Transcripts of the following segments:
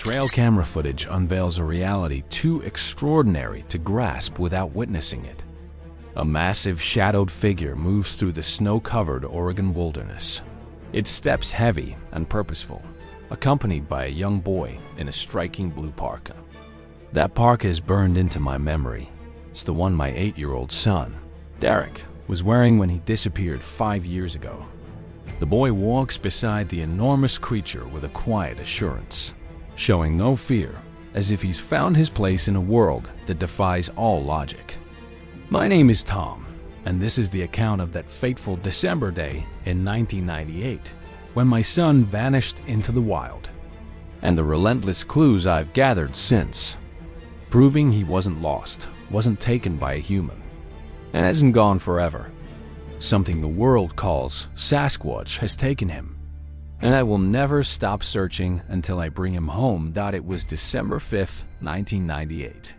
Trail camera footage unveils a reality too extraordinary to grasp without witnessing it. A massive shadowed figure moves through the snow-covered Oregon wilderness. Its steps heavy and purposeful, accompanied by a young boy in a striking blue parka. That parka is burned into my memory. It's the one my 8-year-old son, Derek, was wearing when he disappeared 5 years ago. The boy walks beside the enormous creature with a quiet assurance, showing no fear, as if he's found his place in a world that defies all logic. My name is Tom, and this is the account of that fateful December day in 1998, when my son vanished into the wild, and the relentless clues I've gathered since, proving he wasn't lost, wasn't taken by a human, and hasn't gone forever. Something the world calls Sasquatch has taken him, and I will never stop searching until I bring him home. It was December 5th, 1998.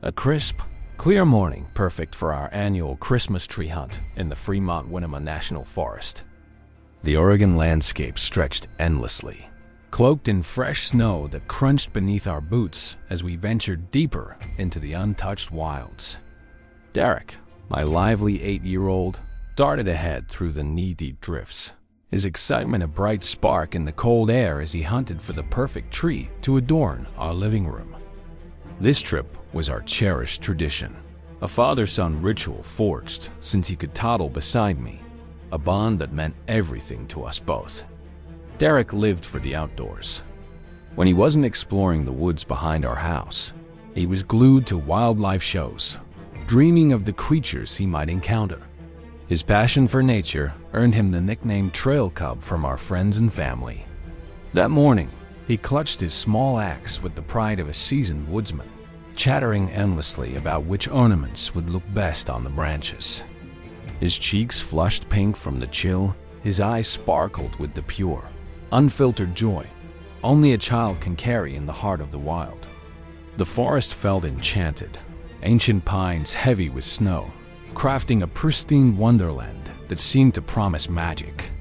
A crisp, clear morning, perfect for our annual Christmas tree hunt in the Fremont-Winema National Forest. The Oregon landscape stretched endlessly, cloaked in fresh snow that crunched beneath our boots as we ventured deeper into the untouched wilds. Derek, my lively 8-year-old, darted ahead through the knee-deep drifts, his excitement a bright spark in the cold air as he hunted for the perfect tree to adorn our living room. This trip was our cherished tradition, a father-son ritual forged since he could toddle beside me, a bond that meant everything to us both. Derek lived for the outdoors. When he wasn't exploring the woods behind our house, he was glued to wildlife shows, dreaming of the creatures he might encounter. His passion for nature earned him the nickname Trail Cub from our friends and family. That morning, he clutched his small axe with the pride of a seasoned woodsman, chattering endlessly about which ornaments would look best on the branches. His cheeks flushed pink from the chill, his eyes sparkled with the pure, unfiltered joy only a child can carry in the heart of the wild. The forest felt enchanted, ancient pines heavy with snow, crafting a pristine wonderland that seemed to promise magic.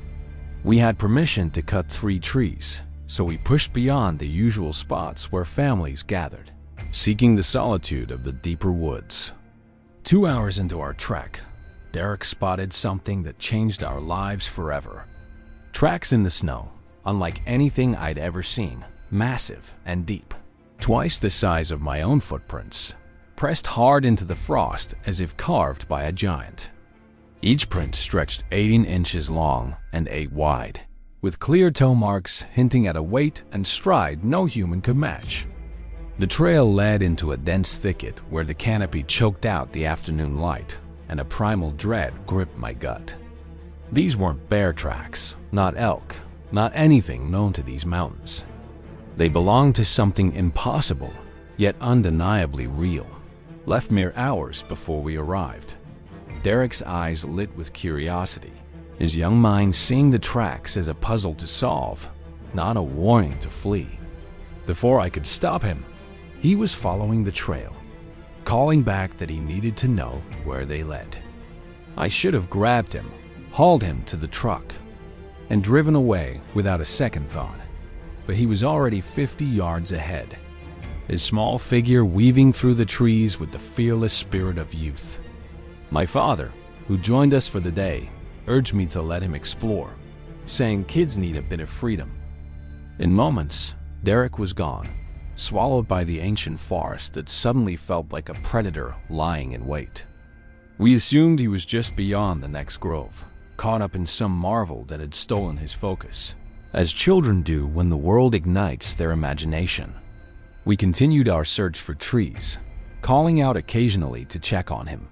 We had permission to cut 3 trees, so we pushed beyond the usual spots where families gathered, seeking the solitude of the deeper woods. 2 hours into our trek, Derek spotted something that changed our lives forever. Tracks in the snow, unlike anything I'd ever seen, massive and deep, twice the size of my own footprints, pressed hard into the frost as if carved by a giant. Each print stretched 18 inches long and 8 wide, with clear toe marks hinting at a weight and stride no human could match. The trail led into a dense thicket where the canopy choked out the afternoon light, and a primal dread gripped my gut. These weren't bear tracks, not elk, not anything known to these mountains. They belonged to something impossible, yet undeniably real, left mere hours before we arrived. Derek's eyes lit with curiosity, his young mind seeing the tracks as a puzzle to solve, not a warning to flee. Before I could stop him, he was following the trail, calling back that he needed to know where they led. I should have grabbed him, hauled him to the truck, and driven away without a second thought, but he was already 50 yards ahead, his small figure weaving through the trees with the fearless spirit of youth. My father, who joined us for the day, urged me to let him explore, saying kids need a bit of freedom. In moments, Derek was gone, swallowed by the ancient forest that suddenly felt like a predator lying in wait. We assumed he was just beyond the next grove, caught up in some marvel that had stolen his focus, as children do when the world ignites their imagination. We continued our search for trees, calling out occasionally to check on him.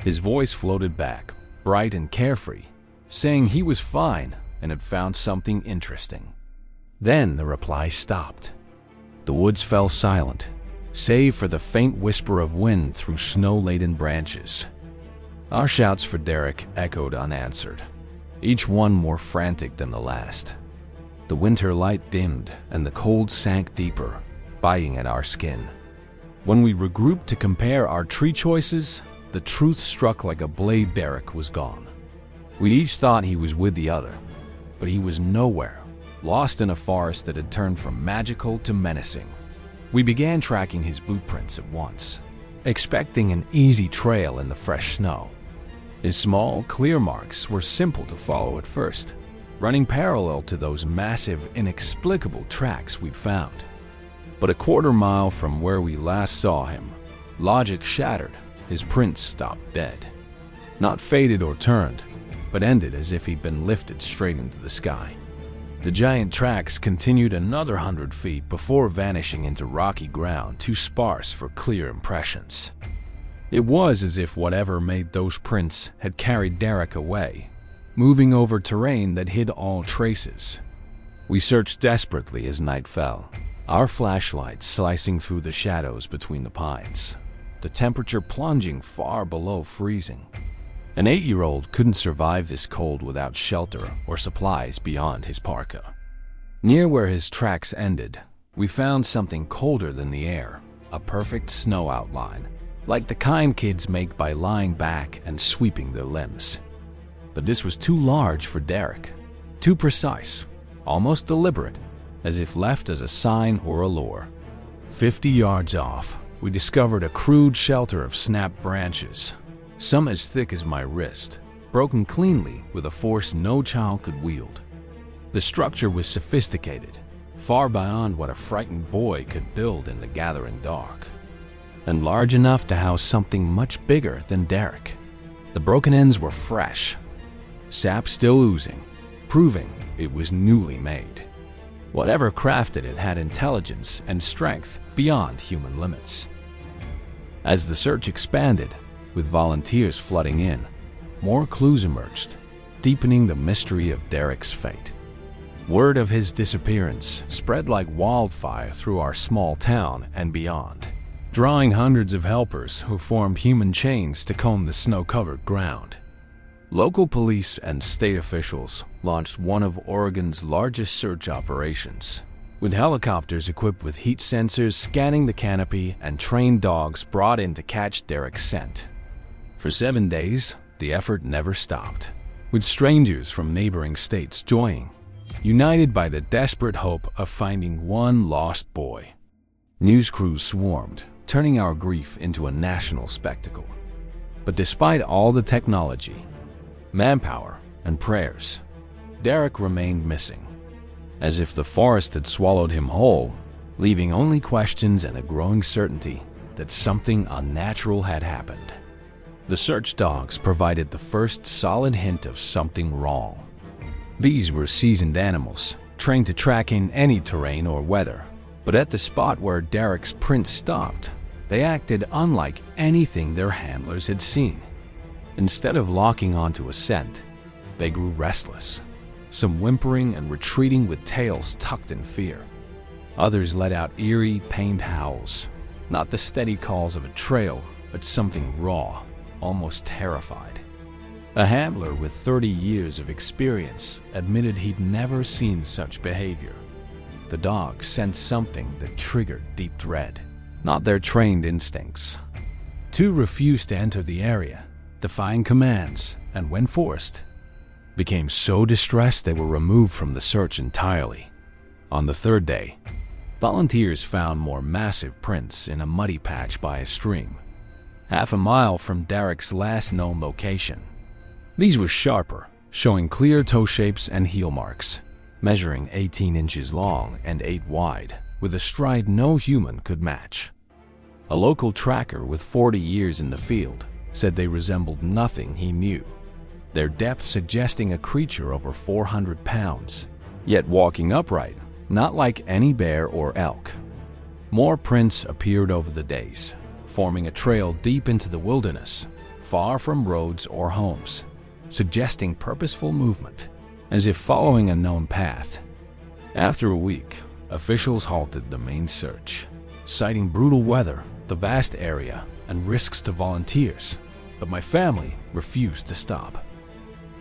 His voice floated back, bright and carefree, saying he was fine and had found something interesting. Then the reply stopped. The woods fell silent, save for the faint whisper of wind through snow-laden branches. Our shouts for Derek echoed unanswered, each one more frantic than the last. The winter light dimmed and the cold sank deeper, biting at our skin. When we regrouped to compare our tree choices, the truth struck like a blade. Derek was gone. We'd each thought he was with the other, but he was nowhere, lost in a forest that had turned from magical to menacing. We began tracking his bootprints at once, expecting an easy trail in the fresh snow. His small, clear marks were simple to follow at first, running parallel to those massive, inexplicable tracks we'd found. But a quarter-mile from where we last saw him, logic shattered. His prints stopped dead. Not faded or turned, but ended as if he'd been lifted straight into the sky. The giant tracks continued another 100 feet before vanishing into rocky ground too sparse for clear impressions. It was as if whatever made those prints had carried Derek away, moving over terrain that hid all traces. We searched desperately as night fell, our flashlights slicing through the shadows between the pines, the temperature plunging far below freezing. An 8-year-old couldn't survive this cold without shelter or supplies beyond his parka. Near where his tracks ended, we found something colder than the air, a perfect snow outline, like the kind kids make by lying back and sweeping their limbs. But this was too large for Derek, too precise, almost deliberate, as if left as a sign or a lure. 50 yards off, we discovered a crude shelter of snapped branches, some as thick as my wrist, broken cleanly with a force no child could wield. The structure was sophisticated, far beyond what a frightened boy could build in the gathering dark, and large enough to house something much bigger than Derek. The broken ends were fresh, sap still oozing, proving it was newly made. Whatever crafted it had intelligence and strength beyond human limits. As the search expanded, with volunteers flooding in, more clues emerged, deepening the mystery of Derek's fate. Word of his disappearance spread like wildfire through our small town and beyond, drawing hundreds of helpers who formed human chains to comb the snow-covered ground. Local police and state officials launched one of Oregon's largest search operations, with helicopters equipped with heat sensors scanning the canopy and trained dogs brought in to catch Derek's scent. For 7 days, the effort never stopped, with strangers from neighboring states joining, united by the desperate hope of finding one lost boy. News crews swarmed, turning our grief into a national spectacle. But despite all the technology, manpower, and prayers, Derek remained missing, as if the forest had swallowed him whole, leaving only questions and a growing certainty that something unnatural had happened. The search dogs provided the first solid hint of something wrong. These were seasoned animals, trained to track in any terrain or weather, but at the spot where Derek's prints stopped, they acted unlike anything their handlers had seen. Instead of locking onto a scent, they grew restless, some whimpering and retreating with tails tucked in fear. Others let out eerie, pained howls, not the steady calls of a trail, but something raw, almost terrified. A handler with 30 years of experience admitted he'd never seen such behavior. The dog sensed something that triggered deep dread, not their trained instincts. 2 refused to enter the area, defying commands, and when forced, became so distressed they were removed from the search entirely. On the 3rd day, volunteers found more massive prints in a muddy patch by a stream, half a mile from Derek's last known location. These were sharper, showing clear toe shapes and heel marks, measuring 18 inches long and 8 wide, with a stride no human could match. A local tracker with 40 years in the field said they resembled nothing he knew, their depth suggesting a creature over 400 pounds, yet walking upright, not like any bear or elk. More prints appeared over the days, forming a trail deep into the wilderness, far from roads or homes, suggesting purposeful movement, as if following a known path. After a week, officials halted the main search, citing brutal weather, the vast area, and risks to volunteers, but my family refused to stop.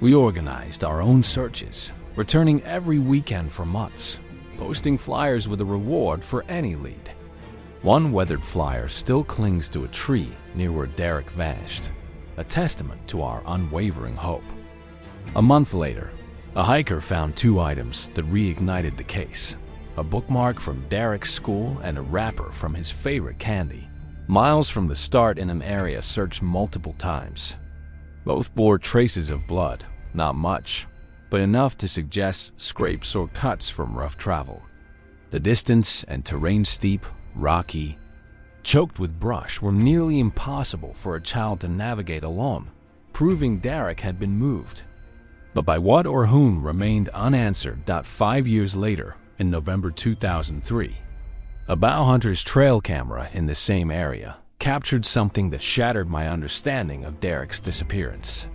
We organized our own searches, returning every weekend for months, posting flyers with a reward for any lead. One weathered flyer still clings to a tree near where Derek vanished, a testament to our unwavering hope. A month later, A hiker found 2 items that reignited the case: a bookmark from Derek's school and a wrapper from his favorite candy. Miles from the start in an area searched multiple times. Both bore traces of blood, not much, but enough to suggest scrapes or cuts from rough travel. The distance and terrain steep, rocky, choked with brush were nearly impossible for a child to navigate alone, proving Derek had been moved. But by what or whom remained unanswered. 5 years later, in November 2003, a bowhunter's trail camera in the same area captured something that shattered my understanding of Derek's disappearance.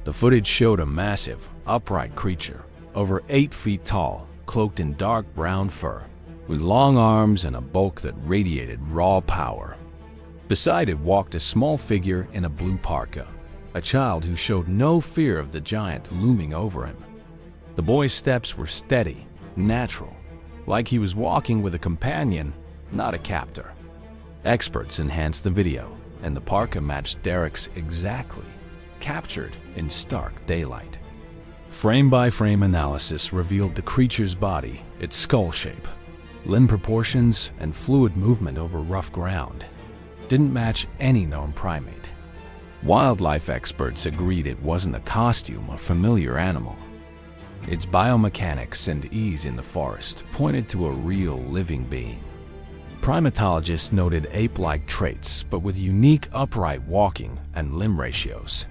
The footage showed a massive, upright creature, over 8 feet tall, cloaked in dark brown fur, with long arms and a bulk that radiated raw power. Beside it walked a small figure in a blue parka, a child who showed no fear of the giant looming over him. The boy's steps were steady, natural, like he was walking with a companion, not a captor. Experts enhanced the video, and the parka matched Derek's exactly, captured in stark daylight. Frame-by-frame analysis revealed the creature's body, its skull shape, limb proportions, and fluid movement over rough ground. Didn't match any known primate. Wildlife experts agreed it wasn't a costume or familiar animal. Its biomechanics and ease in the forest pointed to a real living being. Primatologists noted ape-like traits, but with unique upright walking and limb ratios.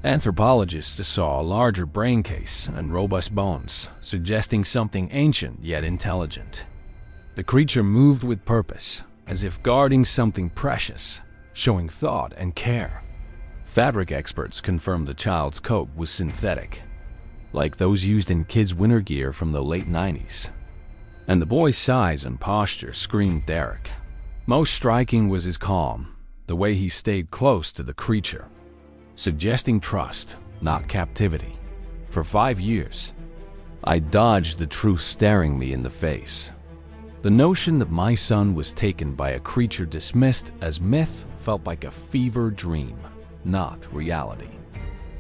Anthropologists saw a larger brain case and robust bones, suggesting something ancient yet intelligent. The creature moved with purpose, as if guarding something precious, showing thought and care. Fabric experts confirmed the child's coat was synthetic, like those used in kids' winter gear from the late 90s. And the boy's size and posture screamed Derek. Most striking was his calm, the way he stayed close to the creature, suggesting trust, not captivity. For 5 years, I dodged the truth staring me in the face. The notion that my son was taken by a creature dismissed as myth felt like a fever dream, not reality.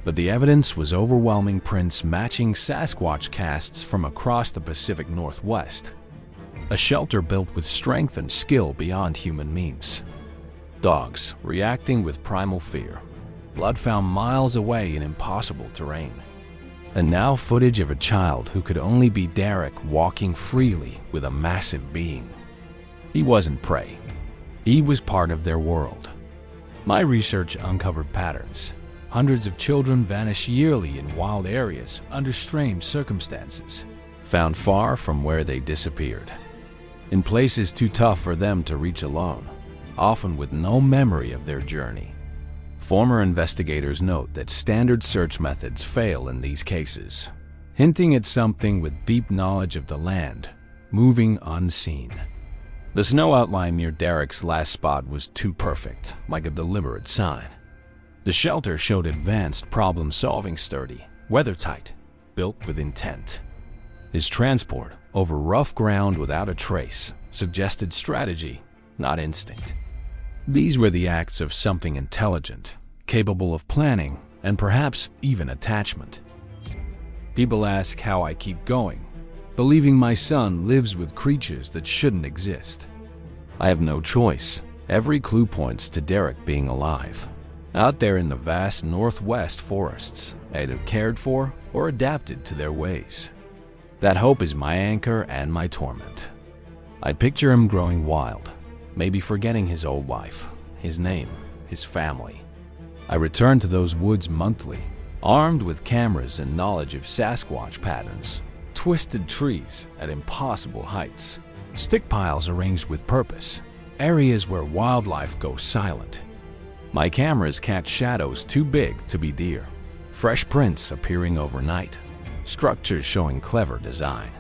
But the evidence was overwhelming: prints matching Sasquatch casts from across the Pacific Northwest. A shelter built with strength and skill beyond human means. Dogs reacting with primal fear. Blood found miles away in impossible terrain. And now footage of a child who could only be Derek walking freely with a massive being. He wasn't prey. He was part of their world. My research uncovered patterns. Hundreds of children vanish yearly in wild areas under strange circumstances, found far from where they disappeared, in places too tough for them to reach alone, often with no memory of their journey. Former investigators note that standard search methods fail in these cases, hinting at something with deep knowledge of the land, moving unseen. The snow outline near Derek's last spot was too perfect, like a deliberate sign. The shelter showed advanced problem-solving, sturdy, weather-tight, built with intent. His transport over rough ground without a trace suggested strategy, not instinct. These were the acts of something intelligent, capable of planning, and perhaps even attachment. People ask how I keep going, believing my son lives with creatures that shouldn't exist. I have no choice. Every clue points to Derek being alive, out there in the vast Northwest forests, either cared for or adapted to their ways. That hope is my anchor and my torment. I picture him growing wild, maybe forgetting his old life, his name, his family. I return to those woods monthly, armed with cameras and knowledge of Sasquatch patterns, twisted trees at impossible heights, stick piles arranged with purpose, areas where wildlife goes silent. My cameras catch shadows too big to be deer, fresh prints appearing overnight, structures showing clever design.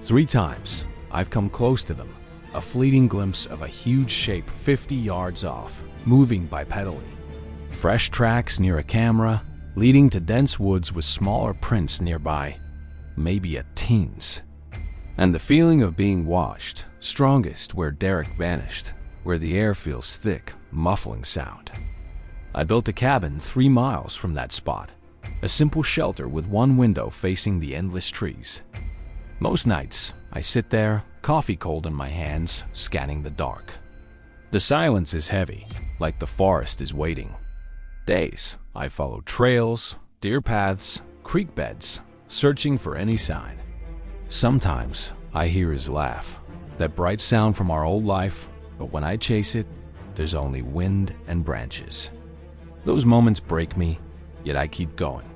3 times, I've come close to them, a fleeting glimpse of a huge shape 50 yards off, moving bipedally. Fresh tracks near a camera, leading to dense woods with smaller prints nearby, maybe a teen's. And the feeling of being watched, strongest where Derek vanished, where the air feels thick, muffling sound. I built a cabin 3 miles from that spot, a simple shelter with one window facing the endless trees. Most nights, I sit there, coffee cold in my hands, scanning the dark. The silence is heavy, like the forest is waiting. Days, I follow trails, deer paths, creek beds, searching for any sign. Sometimes, I hear his laugh, that bright sound from our old life, but when I chase it, there's only wind and branches. Those moments break me, yet I keep going.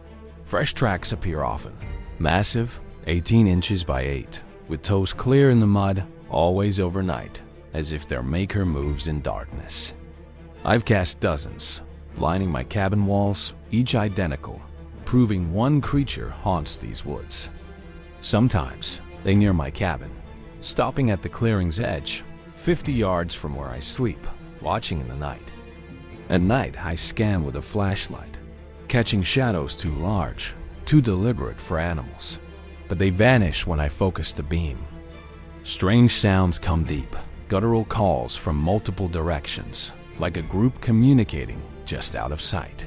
Fresh tracks appear often. Massive, 18 inches by 8, with toes clear in the mud, always overnight, as if their maker moves in darkness. I've cast dozens, lining my cabin walls, each identical, proving one creature haunts these woods. Sometimes, they near my cabin, stopping at the clearing's edge, 50 yards from where I sleep, watching in the night. At night, I scan with a flashlight, catching shadows too large, too deliberate for animals. But they vanish when I focus the beam. Strange sounds come deep, guttural calls from multiple directions, like a group communicating just out of sight.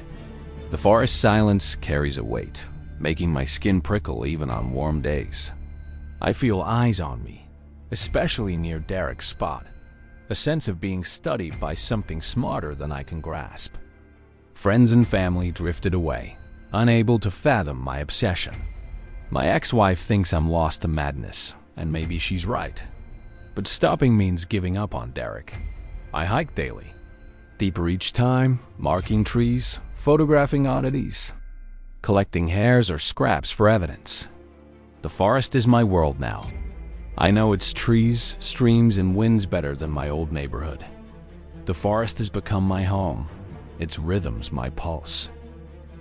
The forest silence carries a weight, making my skin prickle even on warm days. I feel eyes on me, especially near Derek's spot, a sense of being studied by something smarter than I can grasp. Friends and family drifted away, unable to fathom my obsession. My ex-wife thinks I'm lost to madness, and maybe she's right. But stopping means giving up on Derek. I hike daily, deeper each time, marking trees, photographing oddities, collecting hairs or scraps for evidence. The forest is my world now. I know its trees, streams, and winds better than my old neighborhood. The forest has become my home, its rhythms my pulse.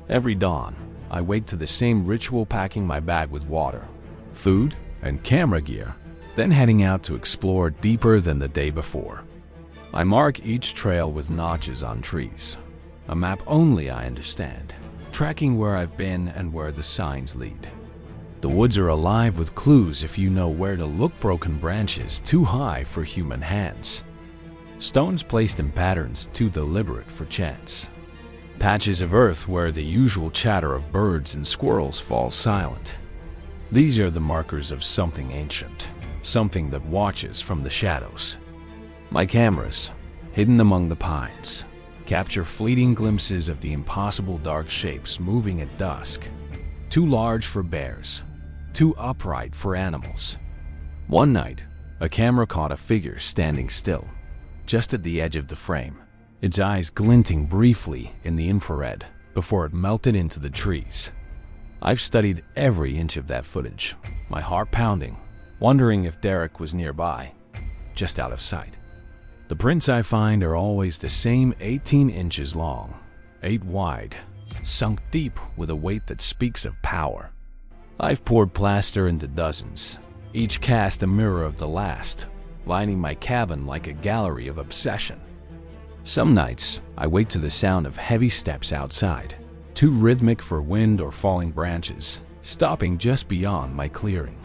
Every dawn, I wake to the same ritual, packing my bag with water, food, and camera gear, then heading out to explore deeper than the day before. I mark each trail with notches on trees, a map only I understand, tracking where I've been and where the signs lead. The woods are alive with clues if you know where to look. Broken branches too high for human hands. Stones placed in patterns too deliberate for chance. Patches of earth where the usual chatter of birds and squirrels falls silent. These are the markers of something ancient, something that watches from the shadows. My cameras, hidden among the pines, capture fleeting glimpses of the impossible dark shapes moving at dusk. Too large for bears, too upright for animals. One night, a camera caught a figure standing still, just at the edge of the frame, its eyes glinting briefly in the infrared before it melted into the trees. I've studied every inch of that footage, my heart pounding, wondering if Derek was nearby, just out of sight. The prints I find are always the same, 18 inches long, 8 wide, sunk deep with a weight that speaks of power. I've poured plaster into dozens, each cast a mirror of the last, lining my cabin like a gallery of obsession. Some nights, I wake to the sound of heavy steps outside, too rhythmic for wind or falling branches, stopping just beyond my clearing.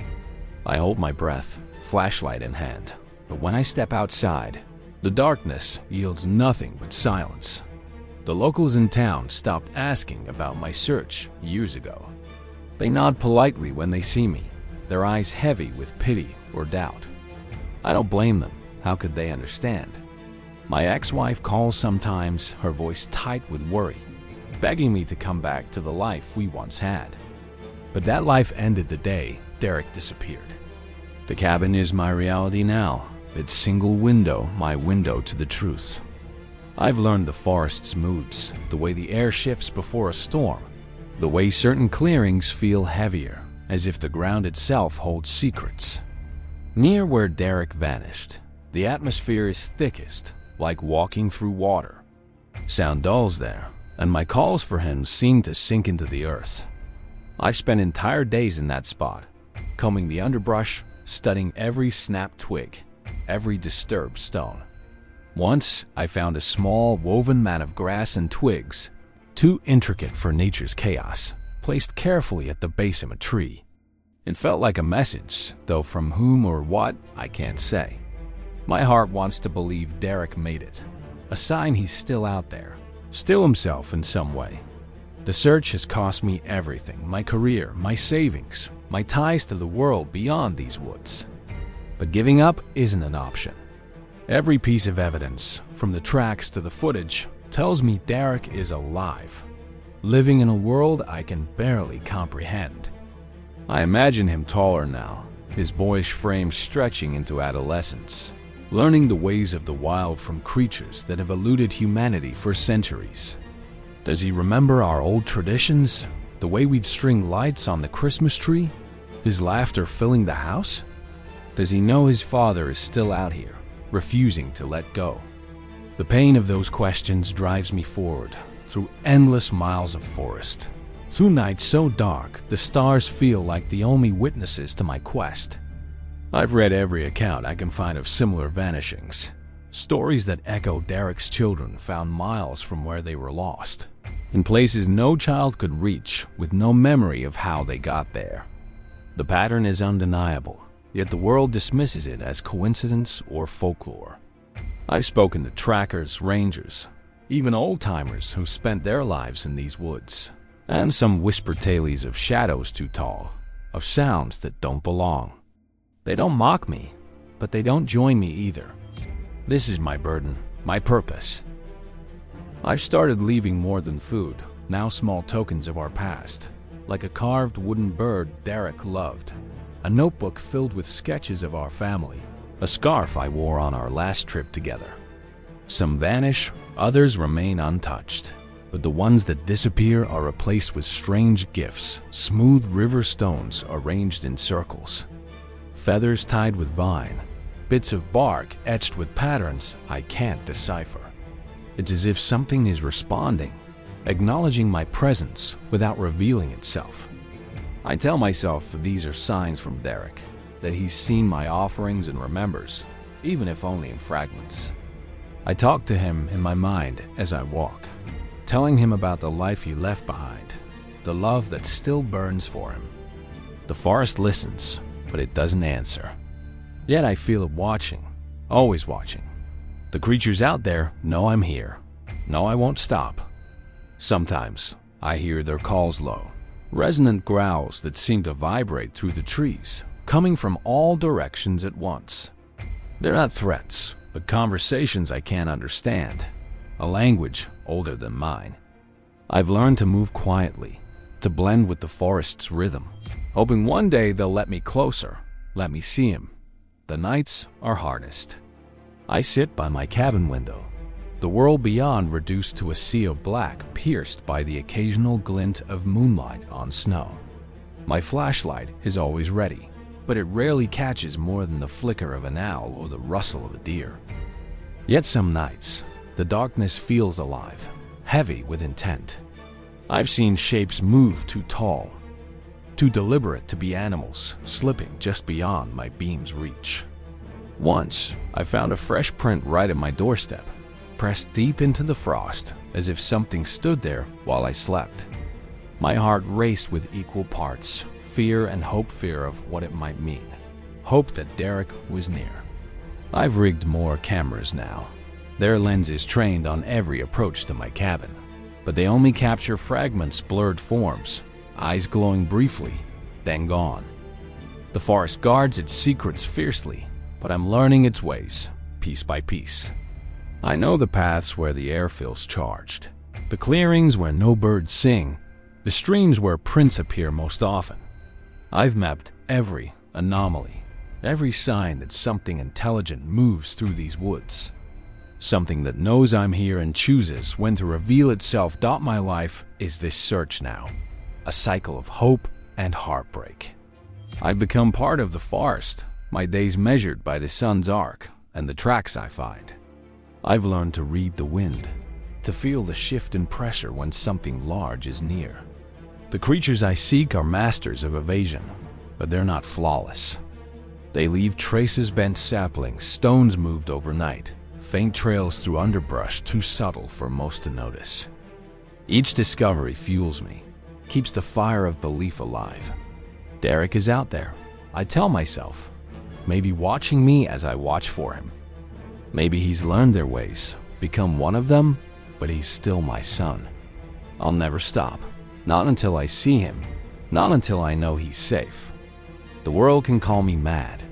I hold my breath, flashlight in hand, but when I step outside, the darkness yields nothing but silence. The locals in town stopped asking about my search years ago. They nod politely when they see me, their eyes heavy with pity or doubt. I don't blame them. How could they understand? My ex-wife calls sometimes, her voice tight with worry, begging me to come back to the life we once had. But that life ended the day Derek disappeared. The cabin is my reality now, its single window my window to the truth. I've learned the forest's moods, the way the air shifts before a storm, the way certain clearings feel heavier, as if the ground itself holds secrets. Near where Derek vanished, the atmosphere is thickest, like walking through water. Sound dulls there, and my calls for him seem to sink into the earth. I've spent entire days in that spot, combing the underbrush, studying every snapped twig, every disturbed stone. Once, I found a small, woven mat of grass and twigs, too intricate for nature's chaos, placed carefully at the base of a tree. It felt like a message, though from whom or what, I can't say. My heart wants to believe Derek made it, a sign he's still out there, still himself in some way. The search has cost me everything: my career, my savings, my ties to the world beyond these woods. But giving up isn't an option. Every piece of evidence, from the tracks to the footage, tells me Derek is alive, living in a world I can barely comprehend. I imagine him taller now, his boyish frame stretching into adolescence, learning the ways of the wild from creatures that have eluded humanity for centuries. Does he remember our old traditions, the way we'd string lights on the Christmas tree, his laughter filling the house? Does he know his father is still out here, refusing to let go? The pain of those questions drives me forward, through endless miles of forest. Through nights so dark, the stars feel like the only witnesses to my quest. I've read every account I can find of similar vanishings. Stories that echo Derek's children found miles from where they were lost, in places no child could reach, with no memory of how they got there. The pattern is undeniable, yet the world dismisses it as coincidence or folklore. I've spoken to trackers, rangers, even old-timers who spent their lives in these woods, and some whisper tales of shadows too tall, of sounds that don't belong. They don't mock me, but they don't join me either. This is my burden, my purpose. I've started leaving more than food, now small tokens of our past, like a carved wooden bird Derek loved, a notebook filled with sketches of our family, a scarf I wore on our last trip together. Some vanish, others remain untouched, but the ones that disappear are replaced with strange gifts, smooth river stones arranged in circles, feathers tied with vine, bits of bark etched with patterns I can't decipher. It's as if something is responding, acknowledging my presence without revealing itself. I tell myself these are signs from Derek, that he's seen my offerings and remembers, even if only in fragments. I talk to him in my mind as I walk, telling him about the life he left behind, the love that still burns for him. The forest listens, but it doesn't answer. Yet I feel it watching, always watching. The creatures out there know I'm here, know I won't stop. Sometimes I hear their calls low, resonant growls that seem to vibrate through the trees, coming from all directions at once. They're not threats, but conversations I can't understand, a language older than mine. I've learned to move quietly, to blend with the forest's rhythm, hoping one day they'll let me closer, let me see him. The nights are hardest. I sit by my cabin window, the world beyond reduced to a sea of black pierced by the occasional glint of moonlight on snow. My flashlight is always ready, but it rarely catches more than the flicker of an owl or the rustle of a deer. Yet some nights, the darkness feels alive, heavy with intent. I've seen shapes move too tall, too deliberate to be animals, slipping just beyond my beam's reach. Once, I found a fresh print right at my doorstep, pressed deep into the frost, as if something stood there while I slept. My heart raced with equal parts, fear and hope, fear of what it might mean, hope that Derek was near. I've rigged more cameras now, their lenses trained on every approach to my cabin, but they only capture fragments, blurred forms, eyes glowing briefly, then gone. The forest guards its secrets fiercely, but I'm learning its ways, piece by piece. I know the paths where the air feels charged, the clearings where no birds sing, the streams where prints appear most often. I've mapped every anomaly, every sign that something intelligent moves through these woods. Something that knows I'm here and chooses when to reveal itself. My life is this search now, a cycle of hope and heartbreak. I've become part of the forest, my days measured by the sun's arc and the tracks I find. I've learned to read the wind, to feel the shift in pressure when something large is near. The creatures I seek are masters of evasion, but they're not flawless. They leave traces: bent saplings, stones moved overnight, faint trails through underbrush too subtle for most to notice. Each discovery fuels me, keeps the fire of belief alive. Derek is out there, I tell myself, maybe watching me as I watch for him. Maybe he's learned their ways, become one of them, but he's still my son. I'll never stop, Not until I see him, not until I know he's safe. The world can call me mad,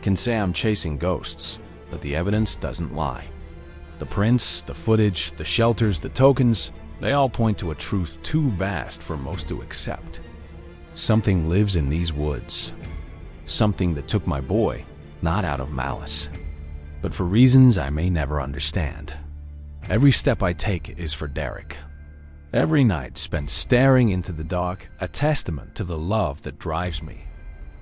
can say I'm chasing ghosts, but the evidence doesn't lie. The prints, the footage, the shelters, the tokens, they all point to a truth too vast for most to accept. Something lives in these woods. Something that took my boy, not out of malice, but for reasons I may never understand. Every step I take is for Derek. Every night spent staring into the dark, a testament to the love that drives me.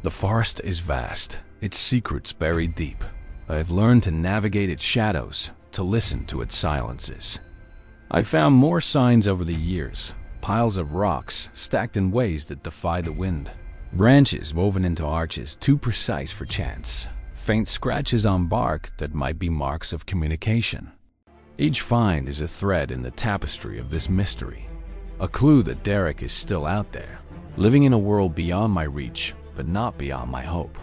The forest is vast, its secrets buried deep. I have learned to navigate its shadows, to listen to its silences. I've found more signs over the years, piles of rocks stacked in ways that defy the wind, branches woven into arches too precise for chance, faint scratches on bark that might be marks of communication. Each find is a thread in the tapestry of this mystery, a clue that Derek is still out there, living in a world beyond my reach, but not beyond my hope.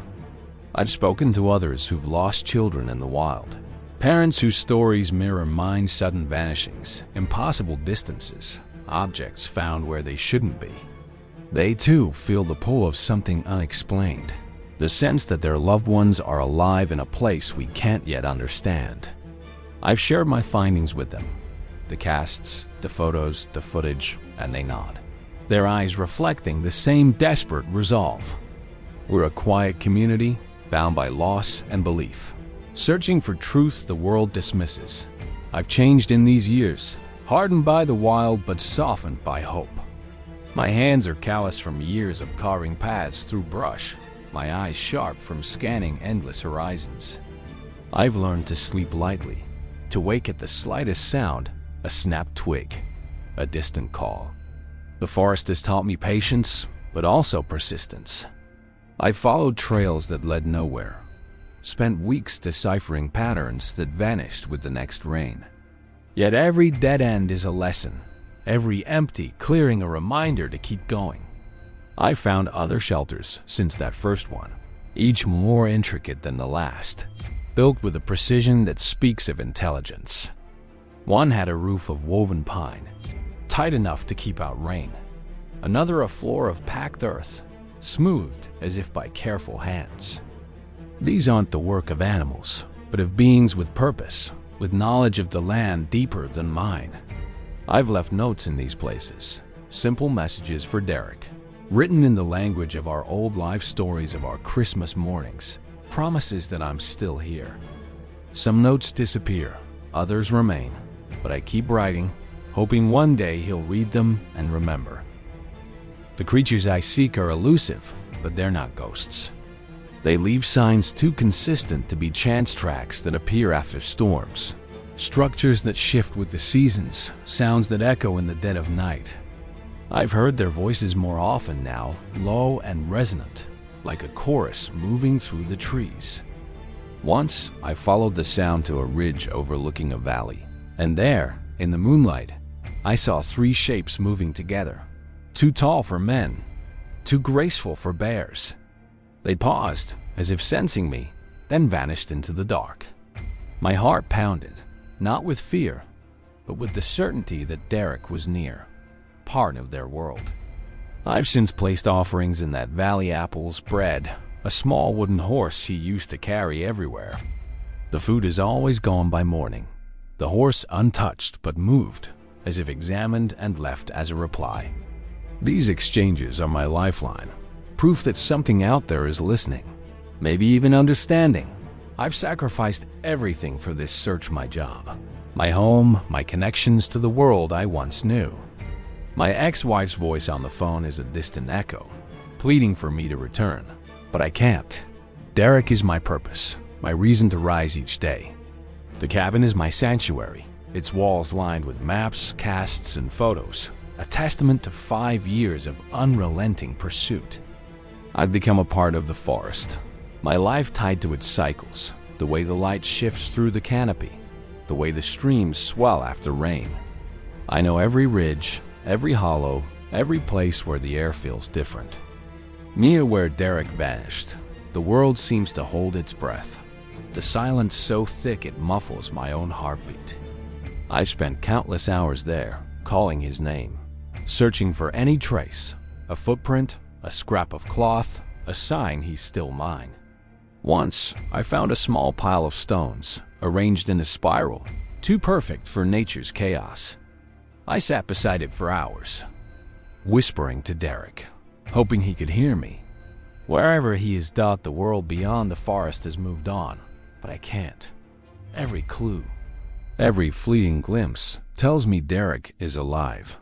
I've spoken to others who've lost children in the wild, parents whose stories mirror mine's sudden vanishings, impossible distances, objects found where they shouldn't be. They too feel the pull of something unexplained, the sense that their loved ones are alive in a place we can't yet understand. I've shared my findings with them, the casts, the photos, the footage, and they nod, their eyes reflecting the same desperate resolve. We're a quiet community, bound by loss and belief, searching for truths the world dismisses. I've changed in these years, hardened by the wild but softened by hope. My hands are callous from years of carving paths through brush, my eyes sharp from scanning endless horizons. I've learned to sleep lightly, to wake at the slightest sound, a snapped twig, a distant call. The forest has taught me patience, but also persistence. I followed trails that led nowhere, spent weeks deciphering patterns that vanished with the next rain. Yet every dead end is a lesson, every empty clearing a reminder to keep going. I found other shelters since that first one, each more intricate than the last, built with a precision that speaks of intelligence. One had a roof of woven pine, tight enough to keep out rain. Another a floor of packed earth, smoothed as if by careful hands. These aren't the work of animals, but of beings with purpose, with knowledge of the land deeper than mine. I've left notes in these places, simple messages for Derek, written in the language of our old life stories of our Christmas mornings, promises that I'm still here. Some notes disappear, others remain, but I keep writing, hoping one day he'll read them and remember. The creatures I seek are elusive, but they're not ghosts. They leave signs too consistent to be chance tracks that appear after storms, structures that shift with the seasons, sounds that echo in the dead of night. I've heard their voices more often now, low and resonant, like a chorus moving through the trees. Once, I followed the sound to a ridge overlooking a valley, and there, in the moonlight, I saw three shapes moving together. Too tall for men, too graceful for bears. They paused, as if sensing me, then vanished into the dark. My heart pounded, not with fear, but with the certainty that Derek was near, part of their world. I've since placed offerings in that valley: apples, bread, a small wooden horse he used to carry everywhere. The food is always gone by morning, the horse untouched but moved, as if examined and left as a reply. These exchanges are my lifeline, proof that something out there is listening, maybe even understanding. I've sacrificed everything for this search: my job, my home, my connections to the world I once knew. My ex-wife's voice on the phone is a distant echo, pleading for me to return, but I can't. Derek is my purpose, my reason to rise each day. The cabin is my sanctuary, its walls lined with maps, casts, and photos, a testament to 5 years of unrelenting pursuit. I've become a part of the forest, my life tied to its cycles, the way the light shifts through the canopy, the way the streams swell after rain. I know every ridge, every hollow, every place where the air feels different. Near where Derek vanished, the world seems to hold its breath, the silence so thick it muffles my own heartbeat. I've spent countless hours there, calling his name, searching for any trace, a footprint, a scrap of cloth, a sign he's still mine. Once, I found a small pile of stones, arranged in a spiral, too perfect for nature's chaos. I sat beside it for hours, whispering to Derek, hoping he could hear me. Wherever he is, the world beyond the forest has moved on, but I can't. Every clue, every fleeting glimpse tells me Derek is alive,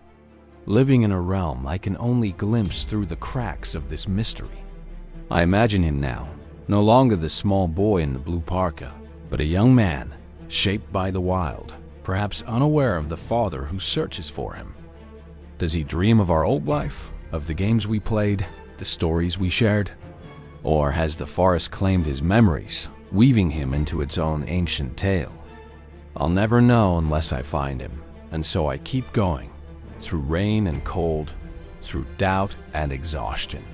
living in a realm I can only glimpse through the cracks of this mystery. I imagine him now, no longer the small boy in the blue parka, but a young man, shaped by the wild, perhaps unaware of the father who searches for him. Does he dream of our old life, of the games we played, the stories we shared? Or has the forest claimed his memories, weaving him into its own ancient tale? I'll never know unless I find him, and so I keep going, through rain and cold, through doubt and exhaustion.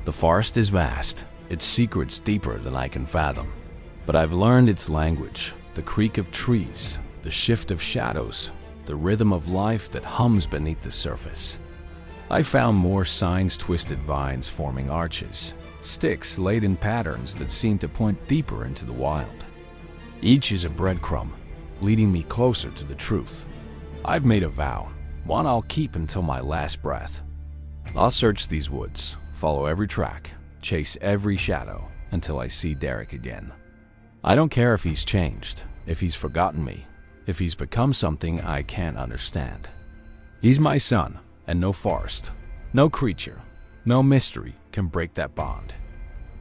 The forest is vast, its secrets deeper than I can fathom, but I've learned its language, the creak of trees, the shift of shadows, the rhythm of life that hums beneath the surface. I found more signs: twisted vines forming arches, sticks laid in patterns that seem to point deeper into the wild. Each is a breadcrumb, leading me closer to the truth. I've made a vow, one I'll keep until my last breath. I'll search these woods, follow every track, chase every shadow until I see Derek again. I don't care if he's changed, if he's forgotten me, if he's become something I can't understand. He's my son, and no forest, no creature, no mystery can break that bond.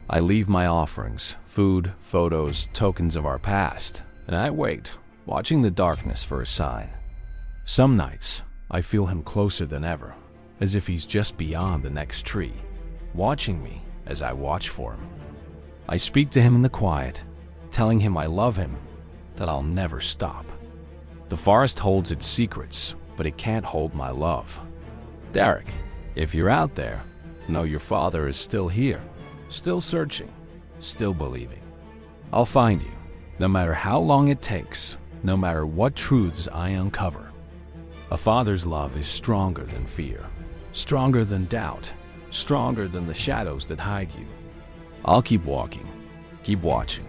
I leave my offerings, food, photos, tokens of our past, and I wait, watching the darkness for a sign. Some nights, I feel him closer than ever, as if he's just beyond the next tree, watching me as I watch for him. I speak to him in the quiet, telling him I love him, that I'll never stop. The forest holds its secrets, but it can't hold my love. Derek, if you're out there, know your father is still here, still searching, still believing. I'll find you, no matter how long it takes, no matter what truths I uncover. A father's love is stronger than fear, stronger than doubt, stronger than the shadows that hide you. I'll keep walking, keep watching,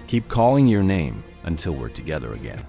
keep calling your name until we're together again.